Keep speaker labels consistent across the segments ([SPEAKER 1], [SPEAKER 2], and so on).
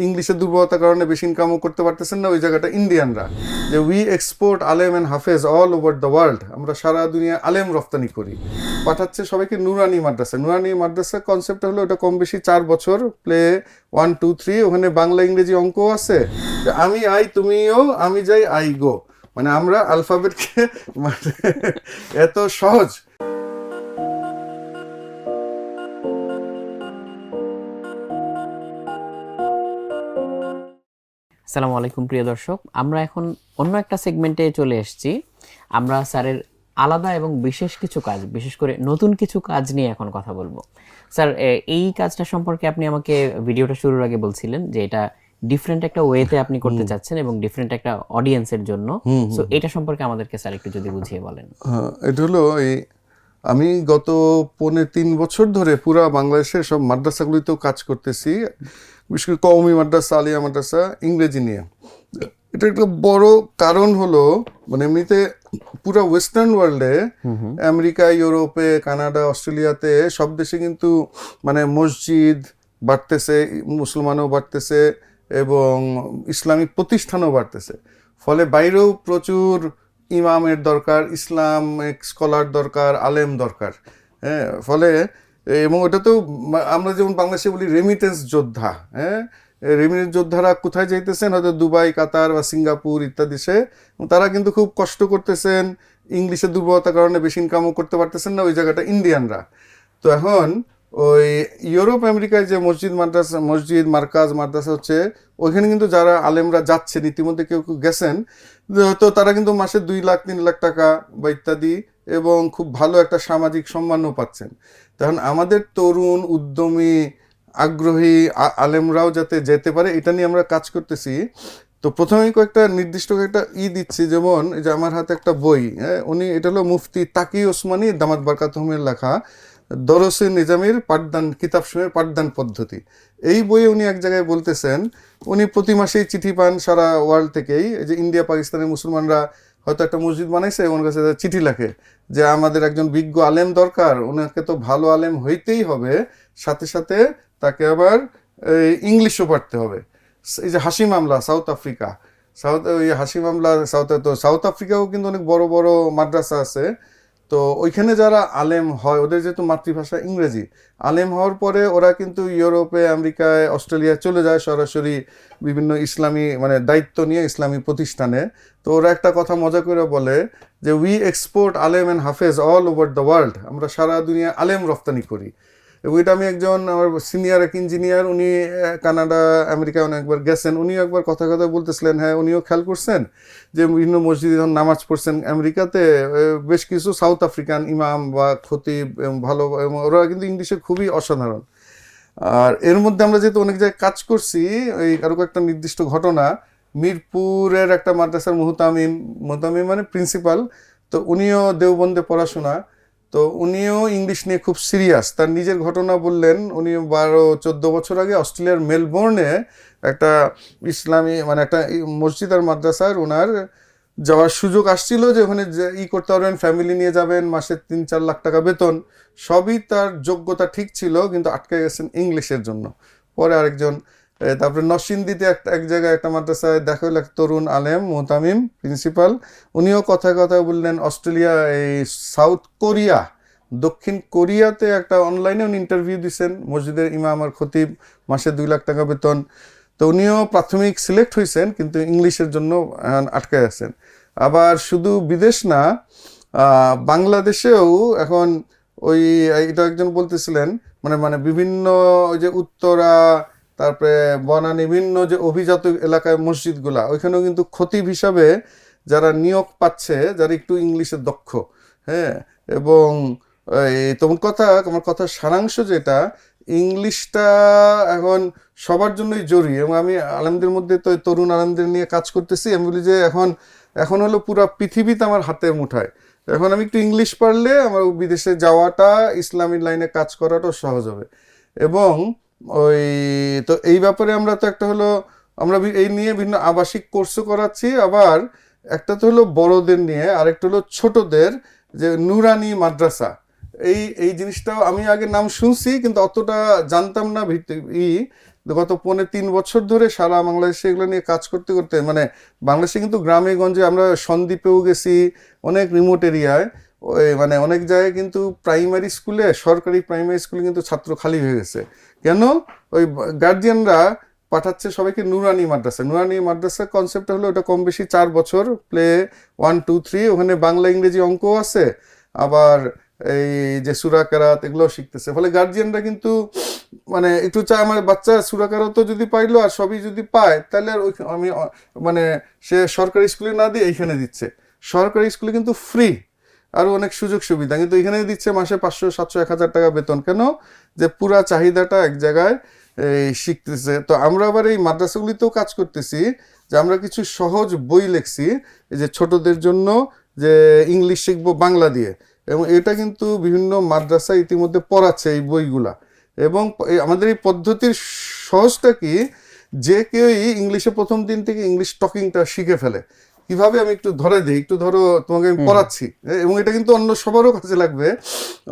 [SPEAKER 1] ইংলিশের দুর্বলতার কারণে বেশি ইনকামও করতে পারতেছেন না, ওই জায়গাটা ইন্ডিয়ানরা। যে উই এক্সপোর্ট আলেম অ্যান্ড হাফেজ অল ওভার দ্য ওয়ার্ল্ড, আমরা সারা দুনিয়া আলেম রপ্তানি করি, পাঠাচ্ছে সবাইকে নুরানি মাদ্রাসা। নুরানি মাদ্রাসা কনসেপ্টটা হলো এটা কম বেশি 4 বছর, প্লে 1 2 3, ওখানে বাংলা ইংরেজি অঙ্কও আছে। আমি আই তুমিও, আমি যাই আই গো, মানে আমরা আলফাবেটকে মানে এত সহজ।
[SPEAKER 2] আসসালামু আলাইকুম প্রিয় দর্শক, আমরা এখন অন্য একটা সেগমেন্টে চলে এসেছি। আমরা স্যারের আলাদা এবং বিশেষ কিছু কাজ, বিশেষ করে নতুন কিছু কাজ নিয়ে এখন কথা বলবো। স্যার, এই কাজটা সম্পর্কে আপনি আমাকে ভিডিওটা শুরুর আগে বলছিলেন যে এটা ডিফারেন্ট একটা ওয়েতে আপনি করতে চাচ্ছেন এবং ডিফারেন্ট একটা অডিয়েন্সের জন্য। সো এটা সম্পর্কে আমাদেরকে স্যার একটু যদি বুঝিয়ে বলেন।
[SPEAKER 1] এটা হলো আমি গত 3 বছর ধরে পুরা বাংলাদেশের সব মাদ্রাসাগুলিতেও কাজ করতেছি, বিশেষ করে কওমি মাদ্রাসা, আলিয়া মাদ্রাসা, ইংরেজি নিয়ে। এটা একটা বড় কারণ হলো মানে এমনিতে পুরা ওয়েস্টার্ন ওয়ার্ল্ডে, আমেরিকা, ইউরোপে, কানাডা, অস্ট্রেলিয়াতে সব দেশে কিন্তু মানে মসজিদ বাড়তেছে, মুসলমানও বাড়তেছে এবং ইসলামিক প্রতিষ্ঠানও বাড়তেছে। ফলে বাইরেও প্রচুর ইমামের দরকার, ইসলামিক স্কলার দরকার, আলেম দরকার। হ্যাঁ, ফলে এবং ওটাতেও আমরা যেমন বাংলাদেশে বলি রেমিটেন্স যোদ্ধা, হ্যাঁ, রেমিটেন্স যোদ্ধারা কোথায় যাইতেছেন, হয়তো দুবাই, কাতার বা সিঙ্গাপুর ইত্যাদি দেশে, তারা কিন্তু খুব কষ্ট করতেছেন, ইংলিশের দুর্বলতার কারণে বেশি ইনকামও করতে পারতেছেন না, ওই জায়গাটা ইন্ডিয়ানরা। তো এখন ওই ইউরোপ আমেরিকায় যে মসজিদ মাদ্রাসা, মসজিদ মার্কাজ মাদ্রাসা হচ্ছে, ওইখানে কিন্তু যারা আলেমরা যাচ্ছেন, ইতিমধ্যে কেউ কেউ গেছেন, তো তারা কিন্তু মাসে 2 লাখ 3 লাখ টাকা বা ইত্যাদি, এবং খুব ভালো একটা সামাজিক সম্মানও পাচ্ছেন। তখন আমাদের তরুণ উদ্যমী আগ্রহী আলেমরাও যাতে যেতে পারে, এটা নিয়ে আমরা কাজ করতেছি। তো প্রথমেই কয়েকটা নির্দিষ্ট কয়েকটা দিচ্ছি, যেমন এই যে আমার হাতে একটা বই, হ্যাঁ, উনি এটা হলো মুফতি তাকি ওসমানী দামাত বারকাতুহুমের লেখা দরসে নিজামির পাঠদান, কিতাব সময়ের পাঠদান পদ্ধতি। এই বইয়ে উনি এক জায়গায় বলতেছেন, উনি প্রতি মাসেই চিঠি পান সারা ওয়ার্ল্ড থেকেই, এই যে ইন্ডিয়া পাকিস্তানের মুসলমানরা হয়তো একটা মসজিদ বানাইছে, ওনার কাছে চিঠি লেখে যে আমাদের একজন বিজ্ঞ আলেম দরকার, ওনাকে তো ভালো আলেম হইতেই হবে, সাথে সাথে তাকে আবার ইংলিশও পড়তে হবে। এই যে হাসি মামলা সাউথ আফ্রিকা, ওই হাসি মামলা সাউথ আফ্রিকাও কিন্তু অনেক বড় বড় মাদ্রাসা আছে। তো ওইখানে যারা আলেম হয়, ওদের যেহেতু মাতৃভাষা ইংরেজি, আলেম হওয়ার পরে ওরা কিন্তু ইউরোপে, আমেরিকায়, অস্ট্রেলিয়ায় চলে যায় সরাসরি বিভিন্ন ইসলামী মানে দায়িত্ব নিয়ে ইসলামী প্রতিষ্ঠানে। তো ওরা একটা কথা মজা করে বলে যে উই এক্সপোর্ট আলেম অ্যান্ড হাফেজ অল ওভার দ্য ওয়ার্ল্ড, আমরা সারা দুনিয়া আলেম রপ্তানি করি। এবং এটা আমি একজন আমার সিনিয়র এক ইঞ্জিনিয়ার, উনি কানাডা, আমেরিকায় অনেকবার গেছেন, উনিও একবার কথা বলতেছিলেন, হ্যাঁ উনিও খেয়াল করছেন যে বিভিন্ন মসজিদে যখন নামাজ পড়ছেন আমেরিকাতে, বেশ কিছু সাউথ আফ্রিকান ইমাম বা খতিব ভালো, এবং ওরা কিন্তু ইংলিশে খুবই অসাধারণ। আর এর মধ্যে আমরা যেহেতু অনেক জায়গায় কাজ করছি, এই আরো একটা নির্দিষ্ট ঘটনা, মিরপুরের একটা মাদ্রাসার মুহতামিম মানে প্রিন্সিপাল, তো উনিও দেওবন্দে পড়াশোনা, তো উনিও ইংলিশ নিয়ে খুব সিরিয়াস। তার নিজের ঘটনা বললেন, উনি 12-14 বছর আগে অস্ট্রেলিয়ার মেলবোর্নে একটা ইসলামী মানে একটা মসজিদ আর মাদ্রাসার ওনার যাওয়ার সুযোগ আসছিল, যে ওখানে করতে পারবেন, ফ্যামিলি নিয়ে যাবেন, মাসে 3-4 লাখ টাকা বেতন, সবই তার যোগ্যতা ঠিক ছিল, কিন্তু আটকে গেছেন ইংলিশের জন্য। পরে আরেকজন, তারপরে নরসিংদীতে এক জায়গায় একটা মাদ্রাসায় দেখা হলো, এক তরুণ আলেম মোহতামিম প্রিন্সিপাল, উনিও কথায় কথায় বললেন অস্ট্রেলিয়া, এই সাউথ কোরিয়া, দক্ষিণ কোরিয়াতে একটা অনলাইনে উনি ইন্টারভিউ দিচ্ছেন, মসজিদের ইমাম আর খতিব, মাসে 2 লাখ টাকা বেতন। তো উনিও প্রাথমিক সিলেক্ট হয়েছেন, কিন্তু ইংলিশের জন্য আটকে আছেন। আবার শুধু বিদেশ না, বাংলাদেশেও এখন ওই এটা একজন বলতেছিলেন, মানে বিভিন্ন ওই যে উত্তরা, তারপরে বনানী, বিভিন্ন যে অভিজাত এলাকায় মসজিদগুলা, ওইখানেও কিন্তু খতিব হিসাবে যারা নিয়োগ পাচ্ছে, যারা একটু ইংলিশে দক্ষ, হ্যাঁ, এবং তোমার আমার কথার সারাংশ যেটা, ইংলিশটা এখন সবার জন্যই জরুরি। এবং আমি আলেমদের মধ্যে তো তরুণ আলেমদের নিয়ে কাজ করতেছি, আমি বলি যে এখন হলো পুরো পৃথিবীতে আমার হাতের মুঠায়, এখন আমি একটু ইংলিশ পারলে আমার বিদেশে যাওয়াটা, ইসলামী লাইনে কাজ করাটাও সহজ হবে। এবং তো এই ব্যাপারে আমরা তো একটা হলো আমরা এই নিয়ে বিভিন্ন আবাসিক কোর্সও করাচ্ছি, আবার একটা তো হলো বড়দের নিয়ে, আরেকটা হলো ছোটদের, যে নুরানি মাদ্রাসা। এই জিনিসটাও আমি আগে নাম শুনছি, কিন্তু অতটা জানতাম না গত 3.5 বছর ধরে সারা বাংলাদেশে এগুলো নিয়ে কাজ করতে করতে, মানে বাংলাদেশে কিন্তু গ্রামে গঞ্জে আমরা সন্দ্বীপেও গেছি, অনেক রিমোট এরিয়ায়, ওই মানে অনেক জায়গায় কিন্তু প্রাইমারি স্কুলে, সরকারি প্রাইমারি স্কুলে কিন্তু ছাত্র খালি হয়ে গেছে। কেন? ওই গার্জিয়ানরা পাঠাচ্ছে সবাইকে নুরানি মাদ্রাসা। নুরানি মাদ্রাসার কনসেপ্ট হলো ওটা কম বেশি 4 বছর, প্লে 1 2 3, ওখানে বাংলা ইংরেজি অঙ্ক আছে, আবার এই যে সূরা কেরাত এগুলো শিখতেছে। ফলে গার্জিয়ানরা কিন্তু মানে একটু চায় আমার বাচ্চা সূরা কেরাতও যদি পাইলো আর সবই যদি পায়, তাহলে আর আমি মানে সে সরকারি স্কুলে না দিয়ে এইখানে দিচ্ছে। সরকারি স্কুলে কিন্তু ফ্রি, আরও অনেক সুযোগ সুবিধা, কিন্তু এখানে দিচ্ছে মাসে 500 700 1000 টাকা বেতন। কেন? যে পুরা চাহিদাটা এক জায়গায় এই শিখতেছে। তো আমরা আবার এই মাদ্রাসাগুলিতেও কাজ করতেছি, যে আমরা কিছু সহজ বই লিখছি এই যে ছোটদের জন্য, যে ইংলিশ শিখবো বাংলা দিয়ে, এবং এটা কিন্তু বিভিন্ন মাদ্রাসা ইতিমধ্যে পড়াচ্ছে এই বইগুলা। এবং আমাদের এই পদ্ধতির সহজটা কি, যে কেউই ইংলিশে প্রথম দিন থেকে ইংলিশ টকিংটা শিখে ফেলে। কিভাবে আমি একটু ধরে দিই, একটু ধরো তোমাকে আমি পড়াচ্ছি, এবং এটা কিন্তু অন্য সবারও কাজে লাগবে।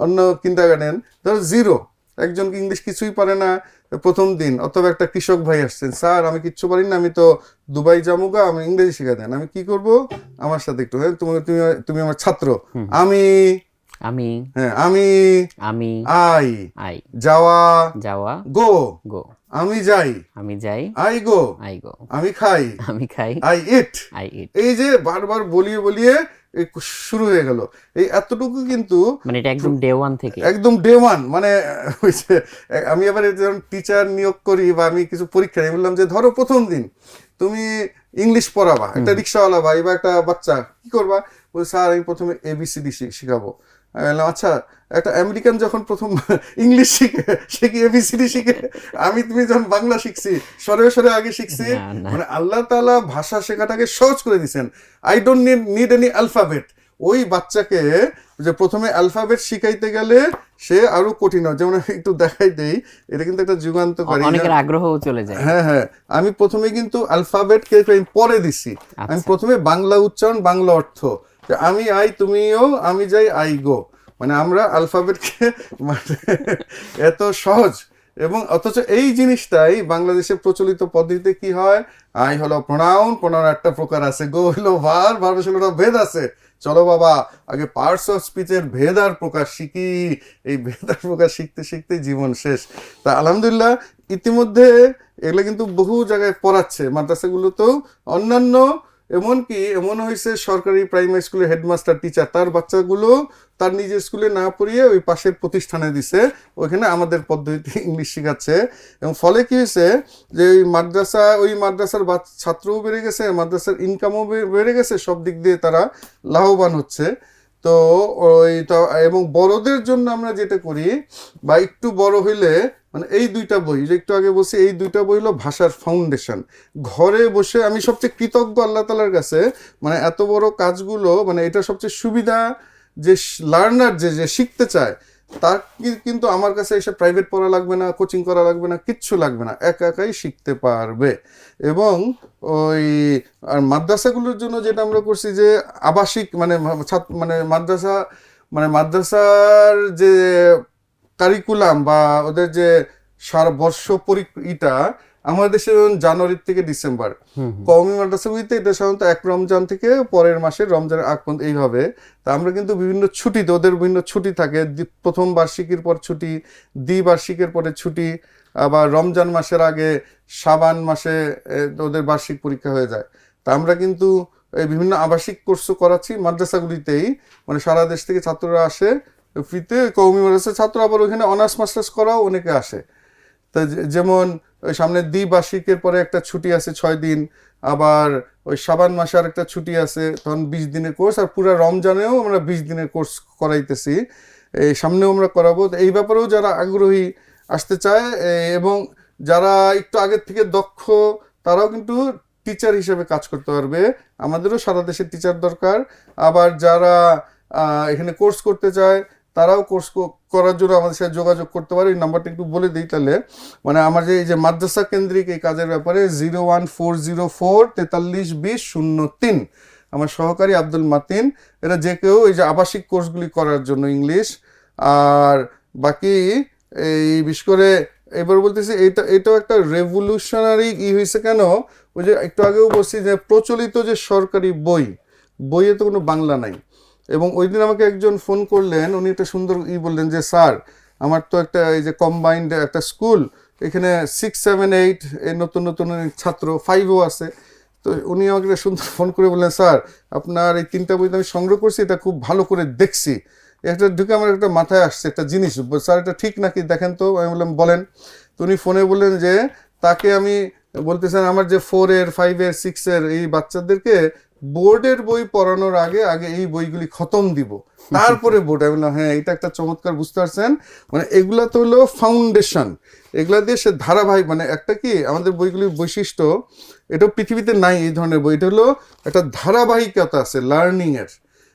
[SPEAKER 1] অন্য কিন্ডারগার্টেন ধরো জিরো, একজনকে ইংলিশ কিছুই পারে না প্রথম দিন, অথবা একটা কৃষক ভাই আসছেন, স্যার আমি কিচ্ছু পারি না, আমি তো দুবাই যামুগা, আমি ইংরেজি শিখা দেন, আমি কি করব? আমার সাথে একটু, হ্যাঁ তুমি তুমি তুমি আমার ছাত্র, আমি
[SPEAKER 2] আমি
[SPEAKER 1] হ্যাঁ আমি
[SPEAKER 2] আমি
[SPEAKER 1] আই
[SPEAKER 2] আই
[SPEAKER 1] যাওয়া
[SPEAKER 2] যাওয়া
[SPEAKER 1] গো,
[SPEAKER 2] গো
[SPEAKER 1] আমি যাই
[SPEAKER 2] আমি যাই
[SPEAKER 1] আই গো,
[SPEAKER 2] আই গো
[SPEAKER 1] আমি খাই
[SPEAKER 2] আমি খাই
[SPEAKER 1] আই ইট।
[SPEAKER 2] I eat.
[SPEAKER 1] এই যে বারবার বলিয়ে বলিয়ে এই শুরু হয়ে গেল, এই এতটুকু কিন্তু
[SPEAKER 2] মানে এটা একদম ডে 1 থেকে,
[SPEAKER 1] একদম ডে 1। মানে ওই যে আমি আবার যখন টিচার নিয়োগ করি বা আমি কিছু পরীক্ষা নিই, বললাম যে ধরো প্রথম দিন তুমি ইংলিশ পড়াবা একটা রিক্সাওয়ালা ভাই বা একটা বাচ্চা, কি করবা? বলে স্যার আমি প্রথমে ABCD শিখাবো। আমি বললাম আচ্ছা, একটা আমেরিকান যখন প্রথম ইংলিশ শিখে সে কি ABCD শিখে? তুমি যখন বাংলা শিখছি সরে সরে আগে শিখছি। মানে আল্লাহ তাআলা ভাষা শেখাটাকে সহজ করে দিয়েছেন। I don't need any alphabet. ওই বাচ্চাকে যে প্রথমে অ্যালফাবেট শিখাইতে গেলে সে আরো কঠিন হয়। যেমন একটু দেখাই দেই, এটা কিন্তু একটা যুগান্তকারী,
[SPEAKER 2] অনেকের আগ্রহও চলে যায়।
[SPEAKER 1] হ্যাঁ হ্যাঁ, আমি প্রথমে কিন্তু অ্যালফাবেট কে আমি পরে দিছি। আমি প্রথমে বাংলা উচ্চারণ বাংলা অর্থ, আমি আই তুমিও, আমি যাই আই গো। মানে আমরা অ্যালফাবেটকে মানে এত সহজ, এবং অথচ এই জিনিসটাই বাংলাদেশের প্রচলিত পদ্ধতিতে কি হয়, আই হলো প্রোনাউন একটা প্রকার আছে, গো হলো ভার্ব, হলো ভেদ আছে। চলো বাবা আগে পার্টস অফ স্পিচের ভেদ আর প্রকার শিখি। এই ভেদ আর প্রকার শিখতে শিখতে জীবন শেষ। তা আলহামদুলিল্লাহ ইতিমধ্যে এগুলো কিন্তু বহু জায়গায় পড়াচ্ছে মাদ্রাসাগুলোতেও। অন্যান্য এমনকি এমন হয়েছে সরকারি প্রাইমারি স্কুলের হেডমাস্টার টিচার তার বাচ্চাগুলো তার নিজের স্কুলে না পড়িয়ে ওই পাশের প্রতিষ্ঠানে দিছে, ওইখানে আমাদের পদ্ধতিতে ইংলিশ শেখাচ্ছে। এবং ফলে কি হয়েছে যে ওই মাদ্রাসার ছাত্রও বেড়ে গেছে, মাদ্রাসার ইনকামও বেড়ে গেছে, সব দিক দিয়ে তারা লাভবান হচ্ছে। তো এবং বড়দের জন্য আমরা যেটা করি, বা একটু বড় হইলে মানে এই দুইটা বই যে একটু আগে বলছি, এই দুইটা বই হলো ভাষার ফাউন্ডেশন। ঘরে বসে আমি সবচেয়ে কৃতজ্ঞ আল্লাহ তাআলার কাছে, মানে এত বড় কাজগুলো, মানে এটা সবচেয়ে সুবিধা যে লার্নার যে শিখতে চায় তার কিন্তু আমার কাছে এসে প্রাইভেট পড়া লাগবে না, কোচিং করা লাগবে না, কিচ্ছু লাগবে না, একা একাই শিখতে পারবে। এবং ওই আর মাদ্রাসাগুলোর জন্য যেটা আমরা করছি যে আবাসিক মানে মাদ্রাসার যে কারিকুলাম বা ওদের যে সারা বর্ষ ইটা আমাদের দেশে জানুয়ারি থেকে ডিসেম্বর, কওমি মাদ্রাসাগুলিতে এটা সাধারণত 1 রমজান থেকে পরের মাসের রমজানের আগ পর্যন্ত এইভাবে। তা আমরা কিন্তু বিভিন্ন ছুটিতে, ওদের বিভিন্ন ছুটি থাকে, প্রথম বার্ষিকীর পর ছুটি, দ্বিবার্ষিকের পরে ছুটি, আবার রমজান মাসের আগে শাবান মাসে ওদের বার্ষিক পরীক্ষা হয়ে যায়। তা আমরা কিন্তু এই বিভিন্ন আবাসিক কোর্সও করাচ্ছি মাদ্রাসাগুলিতেই, মানে সারা দেশ থেকে ছাত্ররা আসে ফ্রিতে। কওমি মাদ্রাসার ছাত্র আবার ওইখানে অনার্স মাস্টার্স করাও অনেকে আসে। তা যেমন ওই সামনে দ্বিবার্ষিকের পরে একটা ছুটি আছে 6 দিন, আবার ওই শাবান মাসে আর একটা ছুটি আছে, তখন 20 দিনের কোর্স, আর পুরো রমজানেও আমরা 20 দিনের কোর্স করাইতেছি, এই সামনেও আমরা করাবো। এই ব্যাপারেও যারা আগ্রহী আসতে চায় এবং যারা একটু আগের থেকে দক্ষ তারাও কিন্তু টিচার হিসেবে কাজ করতে পারবে। আমাদেরও সারা দেশের টিচার দরকার। আবার যারা এখানে কোর্স করতে চায় তারাও কোর্স করার জন্য আমাদের সাথে যোগাযোগ করতে পারে। এই নাম্বারটা একটু বলে দিই তাহলে, মানে আমার এই যে মাদ্রাসা কেন্দ্রিক এই কাজের ব্যাপারে 01404432003, আমার সহকারী আব্দুল মাতিন। এটা যে কেউ এই যে আবাসিক কোর্সগুলি করার জন্য ইংলিশ, আর বাকি এই বিশেষ করে এবার বলতেছি এটাও একটা রেভলিউশনারি হয়েছে কেন, ওই যে একটু আগেও বলছি যে প্রচলিত যে সরকারি বইয়ে তো কোনো বাংলা নাই। এবং ওই দিন আমাকে একজন ফোন করলেন, উনি একটা সুন্দর বললেন যে স্যার আমার তো একটা এই যে কম্বাইন্ড একটা স্কুল, এখানে 6, 7, 8 এই নতুন নতুন ছাত্র, 5ও আছে। তো উনি আমাকে একটা সুন্দর ফোন করে বললেন স্যার আপনার এই 3টা বই আমি সংগ্রহ করছি, এটা খুব ভালো করে দেখছি, একটা ঢুকে আমার একটা মাথায় আসছে একটা জিনিস, স্যার এটা ঠিক নাকি দেখেন তো। আমি বললাম বলেন। তো উনি ফোনে বললেন যে তাকে আমি বলতেছেন আমার যে 4-এর 5-এর 6-এর এই বাচ্চাদেরকে বোর্ডের বই পড়ানোর আগে আগে এই বইগুলি খতম দিব, তারপরে বোর্ড। আমি বললাম হ্যাঁ এটা একটা চমৎকার, বুঝতে পারছেন, মানে এগুলা তো হলো ফাউন্ডেশন, এগুলা দিয়ে সে ধারাবাহিক, মানে একটা কি আমাদের বইগুলির বৈশিষ্ট্য, এটাও পৃথিবীতে নাই এই ধরনের বই, এটা হলো একটা ধারাবাহিকতা আছে লার্নিং এর।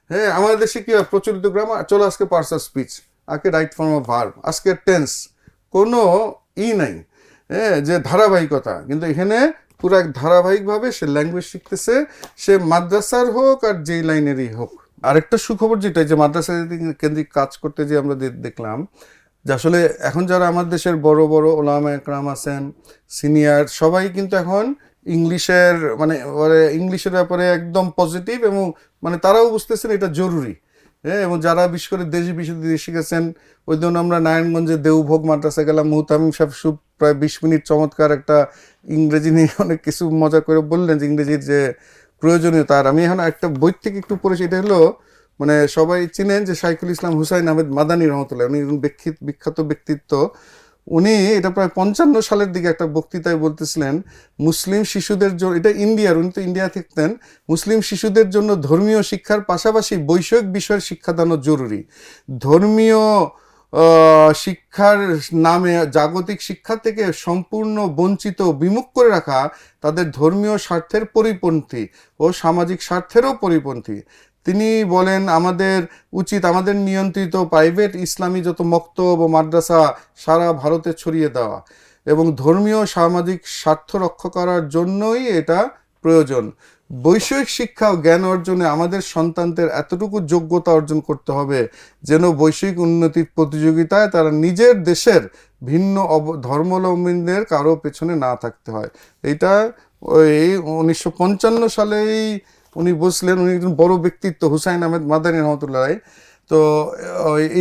[SPEAKER 1] হ্যাঁ, আমাদের দেশে কি হয়, প্রচলিত গ্রামার, চলো আজকে পার্টস অফ স্পিচ, আজকে রাইট ফর্ম অফ ভার্ব, আজকে টেন্স, কোনো নাই, হ্যাঁ, যে ধারাবাহিকতা। কিন্তু এখানে পুরো এক ধারাবাহিকভাবে সে ল্যাঙ্গুয়েজ শিখতেছে, সে মাদ্রাসার হোক আর যেই লাইনেরই হোক। আরেকটা সুখবর যেটা, যে মাদ্রাসা কেন্দ্রিক কাজ করতে যে আমরা দেখলাম যে আসলে এখন যারা আমাদের দেশের বড় বড় ওলামা একরাম আছেন, সিনিয়র, সবাই কিন্তু এখন ইংলিশের মানে ইংলিশের ব্যাপারে একদম পজিটিভ, এবং মানে তারাও বুঝতেছেন এটা জরুরি। হ্যাঁ, এবং যারা বিশেষ করে দেশি দেশে গেছেন, ওই জন্য আমরা নারায়ণগঞ্জে দেওভোগ মাদ্রাসা গেলাম, মুহতামিম সাহেব প্রায় 20 মিনিট চমৎকার একটা ইংরেজি নিয়ে অনেক কিছু মজা করে বললেন যে ইংরেজির যে প্রয়োজনীয়তা। আর আমি এখন একটা বই থেকে একটু পড়েছি, এটা হলো মানে সবাই চিনেন যে শাইখুল ইসলাম হুসাইন আহমেদ মাদানী রহমতুল্লাহ, উনি বিখ্যাত ব্যক্তিত্ব। উনি এটা প্রায় 55 সালের দিকে একটা বক্তৃতায় বলতেছিলেন মুসলিম শিশুদের জন্য, এটা ইন্ডিয়ার, উনি তো ইন্ডিয়া থাকতেন, মুসলিম শিশুদের জন্য ধর্মীয় শিক্ষার পাশাপাশি বৈষয়িক বিষয়ের শিক্ষাদানও জরুরি। ধর্মীয় শিক্ষার নামে জাগতিক শিক্ষা থেকে সম্পূর্ণ বঞ্চিত বিমুখ করে রাখা তাদের ধর্মীয় স্বার্থের পরিপন্থী ও সামাজিক স্বার্থেরও পরিপন্থী। তিনি বলেন আমাদের উচিত আমাদের নিয়ন্ত্রিত প্রাইভেট ইসলামী যত মক্তব ও মাদ্রাসা সারা ভারতে ছড়িয়ে দেওয়া, এবং ধর্মীয় সামাজিক স্বার্থ রক্ষা করার জন্যই এটা প্রয়োজন। বৈষয়িক শিক্ষা ও জ্ঞান অর্জনে আমাদের সন্তানদের এতটুকু যোগ্যতা অর্জন করতে হবে যেন বৈষয়িক উন্নতির প্রতিযোগিতায় তারা নিজের দেশের ভিন্ন ধর্মাবলম্বীদের কারো পেছনে না থাকতে হয়। এইটা ওই 1955 সালেই উনি বসলেন। উনি একজন বড় ব্যক্তিত্ব, হুসাইন আহমেদ মাদানী রহমতুল্লাহ। তো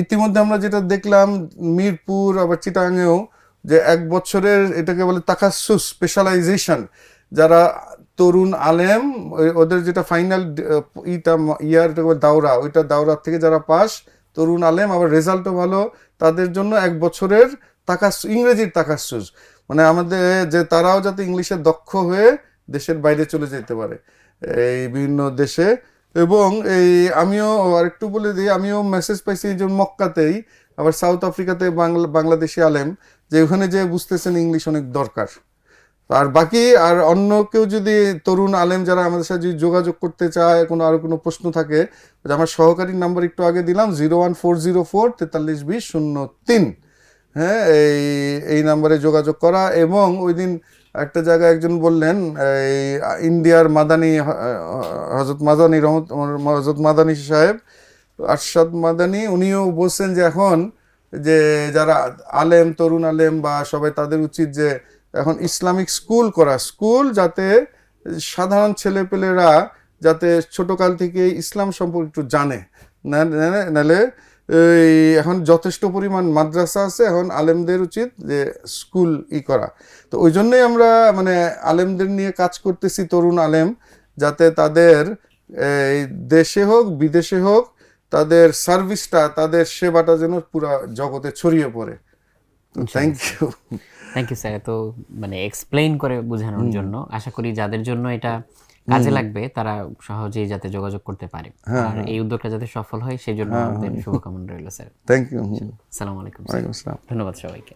[SPEAKER 1] ইতিমধ্যে আমরা যেটা দেখলাম মিরপুর আবার চিটাগাঙেও, যে 1 বছরের এটাকে বলে তাকাসুস স্পেশালাইজেশন, যারা তরুণ আলেম, ওদের যেটা ফাইনাল ইয়ার দাওরা, ওইটা দাওরার থেকে যারা পাস তরুণ আলেম, আবার রেজাল্টও ভালো, তাদের জন্য 1 বছরের ইংরেজির তাকাসুস, মানে আমাদের যে তারাও যাতে ইংলিশে দক্ষ হয়ে দেশের বাইরে চলে যেতে পারে এই বিভিন্ন দেশে। এবং এই আমিও আরেকটু বলে দিই, আমিও মেসেজ পাইছি যে মক্কাতেই, আবার সাউথ আফ্রিকাতে বাংলাদেশি আলেম, যে ওখানে যে বুঝতেছেন ইংলিশ অনেক দরকার। আর বাকি আর অন্য কেউ যদি তরুণ আলেম যারা আমাদের সাথে যদি যোগাযোগ করতে চায়, আরো কোনো প্রশ্ন থাকে, আমার সহকারী নাম্বার একটু আগে দিলাম 01404 4320 03। হ্যাঁ, এই নাম্বারে যোগাযোগ করা। এবং ওই দিন একটা জায়গায় একজন বললেন এই ইন্ডিয়ার মাদানী হযরত মাদানী সাহেব, আরশাদ মাদানী, উনিও বলছেন যে এখন যে যারা আলেম, তরুণ আলেম বা সবাই, তাদের উচিত যে এখন ইসলামিক স্কুল করা, স্কুল যাতে সাধারণ ছেলেপেলেরা যাতে ছোটকাল থেকে ইসলাম সম্পর্কে একটু জানে, নাহলে এখন যথেষ্ট পরিমাণ মাদ্রাসা আছে, এখন আলেমদের উচিত যে স্কুল করা। তো ওই জন্যই আমরা মানে আলেমদের নিয়ে কাজ করতেছি, তরুণ আলেম, যাতে তাদের এই দেশে হোক বিদেশে হোক তাদের সার্ভিসটা, তাদের সেবাটা যেন পুরো জগতে ছড়িয়ে পড়ে। থ্যাংক ইউ
[SPEAKER 2] স্যার, তো মানে এক্সপ্লেইন করে বোঝানোর জন্য। আশা করি যাদের জন্য এটা কাজে লাগবে তারা সহজেই যাতে যোগাযোগ করতে পারে, আর এই উদ্যোগটা যাতে সফল হয় সেই জন্য আমাদের শুভকামনা রইল স্যার।
[SPEAKER 1] Thank you.
[SPEAKER 2] আসসালামু আলাইকুম।
[SPEAKER 1] ওয়ালাইকুম আসসালাম।
[SPEAKER 2] ধন্যবাদ সবাইকে।